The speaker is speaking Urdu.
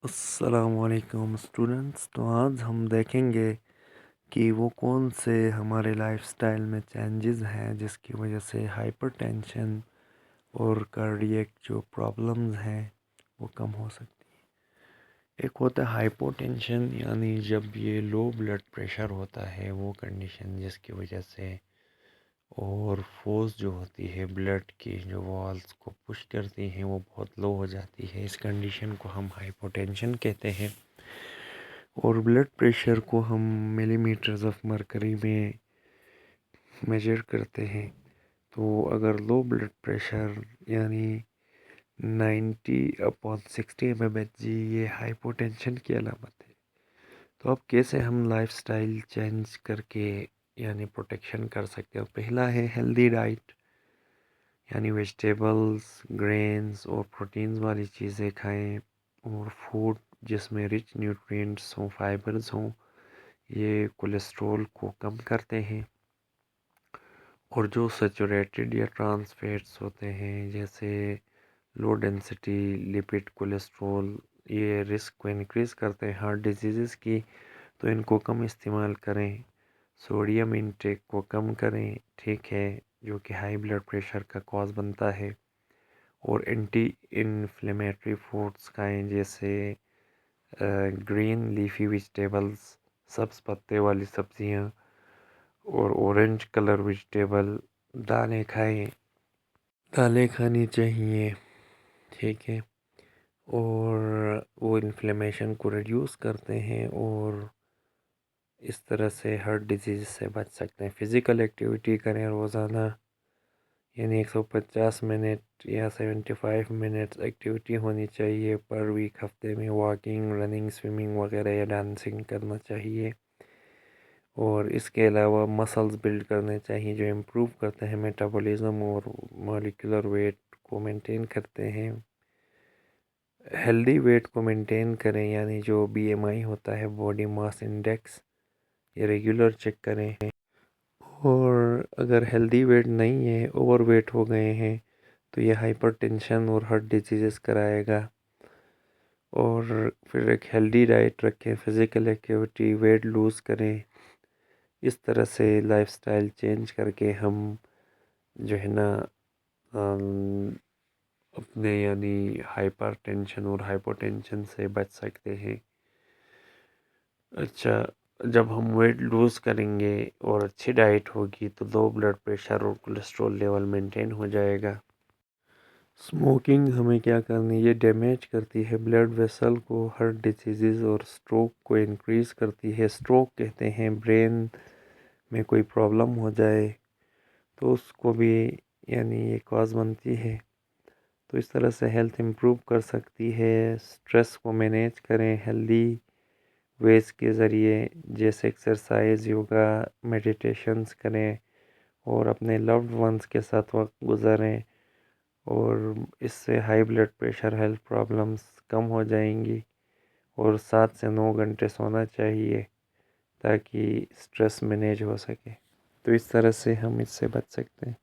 السلام علیکم اسٹوڈنٹس، تو آج ہم دیکھیں گے کہ وہ کون سے ہمارے لائف سٹائل میں چینجز ہیں جس کی وجہ سے ہائپر ٹینشن اور کارڈیک جو پرابلمز ہیں وہ کم ہو سکتی ہیں۔ ایک ہوتا ہے ہائپو ٹینشن، یعنی جب یہ لو بلڈ پریشر ہوتا ہے، وہ کنڈیشن جس کی وجہ سے اور فورس جو ہوتی ہے بلڈ کی جو والز کو پش کرتی ہیں وہ بہت لو ہو جاتی ہے۔ اس کنڈیشن کو ہم ہائپو ٹینشن کہتے ہیں، اور بلڈ پریشر کو ہم ملی میٹرز آف مرکری میں میجر کرتے ہیں۔ تو اگر لو بلڈ پریشر یعنی 90/60 mmHg یہ ہائپو ٹینشن کی علامت ہے۔ تو اب کیسے ہم لائف سٹائل چینج کر کے یعنی پروٹیکشن کر سکتے ہیں؟ پہلا ہے ہیلدی ڈائٹ، یعنی ویجیٹیبلز، گرینز اور پروٹینز والی چیزیں کھائیں، اور فوڈ جس میں رچ نیوٹرینٹس ہوں، فائبرز ہوں، یہ کولیسٹرول کو کم کرتے ہیں۔ اور جو سیچوریٹڈ یا ٹرانس فیٹس ہوتے ہیں جیسے لو ڈینسٹی لپڈ کولیسٹرول، یہ رسک کو انکریز کرتے ہیں ہارٹ ڈیزیزز کی، تو ان کو کم استعمال کریں۔ سوڈیم انٹیک کو کم کریں، ٹھیک ہے، جو کہ ہائی بلڈ پریشر کا کاز بنتا ہے۔ اور اینٹی انفلیمیٹری فوڈس کھائیں جیسے گرین لیفی ویجیٹیبلز، سبز پتے والی سبزیاں اور اورنج کلر ویجیٹیبل، دالیں کھائیں، دالیں کھانی چاہیے، ٹھیک ہے۔ اور وہ انفلیمیشن کو ریڈیوس کرتے ہیں اور اس طرح سے ہارٹ ڈیزیز سے بچ سکتے ہیں۔ فزیکل ایکٹیویٹی کریں روزانہ، یعنی 150 منٹ یا 75 منٹ ایکٹیویٹی ہونی چاہیے پر ویک، ہفتے میں واکنگ، رننگ، سوئمنگ وغیرہ یا ڈانسنگ کرنا چاہیے۔ اور اس کے علاوہ مسلز بلڈ کرنے چاہیے جو امپروو کرتے ہیں میٹابولزم اور مالیکولر ویٹ کو مینٹین کرتے ہیں۔ ہیلدی ویٹ کو مینٹین کریں، یعنی جو BMI ہوتا ہے باڈی ماس انڈیکس، یہ ریگولر چیک کریں۔ اور اگر ہیلدی ویٹ نہیں ہے، اوور ویٹ ہو گئے ہیں، تو یہ ہائپر ٹینشن اور ہارٹ ڈیزیزز کرائے گا۔ اور پھر ایک ہیلدی ڈائٹ رکھیں، فزیکل ایکٹیویٹی، ویٹ لوز کریں۔ اس طرح سے لائف سٹائل چینج کر کے ہم جو ہے نا اپنے یعنی ہائپر ٹینشن اور ہائپو ٹینشن سے بچ سکتے ہیں۔ اچھا، جب ہم ویٹ لوز کریں گے اور اچھی ڈائٹ ہوگی تو لو بلڈ پریشر اور کولیسٹرول لیول مینٹین ہو جائے گا۔ اسموکنگ ہمیں کیا کرنی، یہ ڈیمیج کرتی ہے بلڈ ویسل کو، ہارٹ ڈیزیزز اور سٹروک کو انکریز کرتی ہے۔ سٹروک کہتے ہیں برین میں کوئی پرابلم ہو جائے تو اس کو بھی یعنی یہ کاز بنتی ہے۔ تو اس طرح سے ہیلتھ امپروو کر سکتی ہے۔ سٹریس کو مینیج کریں ہیلدی ویز کے ذریعے، جیسے ایکسرسائز، یوگا، میڈیٹیشنز کریں اور اپنے لوڈ ونس کے ساتھ وقت گزاریں، اور اس سے high blood pressure health problems کم ہو جائیں گی۔ اور 7 سے 9 گھنٹے سونا چاہیے تاکہ سٹریس مینیج ہو سکے۔ تو اس طرح سے ہم اس سے بچ سکتے ہیں۔